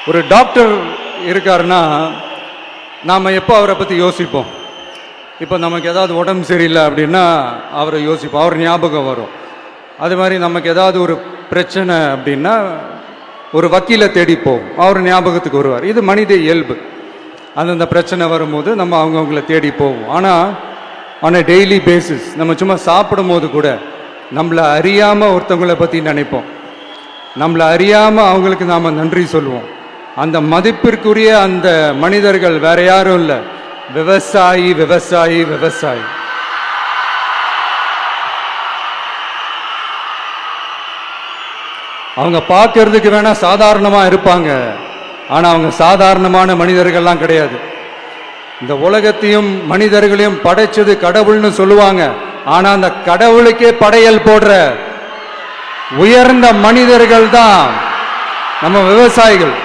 ஒரு டாக்டர் இருக்காருன்னா நாம் எப்போ அவரை பற்றி யோசிப்போம்? இப்போ நமக்கு ஏதாவது உடம்பு சரியில்லை அப்படின்னா அவரை யோசிப்போம், அவர் ஞாபகம் வரும். அது மாதிரி நமக்கு ஏதாவது ஒரு பிரச்சனை அப்படின்னா ஒரு வக்கீலை தேடிப்போம், அவர் ஞாபகத்துக்கு வருவார். இது மனித இயல்பு. அந்தந்த பிரச்சனை வரும்போது நம்ம அவங்கவுங்கள தேடி போவோம். ஆனால் ஆன் அ டெய்லி பேசிஸ் நம்ம சும்மா சாப்பிடும் போது கூட நம்மளை அறியாமல் ஒருத்தவங்களை பற்றி நினைப்போம், நம்மளை அறியாமல் அவங்களுக்கு நாம் நன்றி சொல்லுவோம். அந்த மதிப்பிற்குரிய அந்த மனிதர்கள் வேற யாரும் இல்லை, விவசாயி விவசாயி விவசாயி. அவங்க பார்க்கறதுக்கு வேணா சாதாரணமா இருப்பாங்க, ஆனா அவங்க சாதாரணமான மனிதர்கள்லாம் கிடையாது. இந்த உலகத்தையும் மனிதர்களையும் படைச்சது கடவுள்னு சொல்லுவாங்க, ஆனா அந்த கடவுளுக்கே படையல் போடுற உயர்ந்த மனிதர்கள் தான் நம்ம விவசாயிகள்.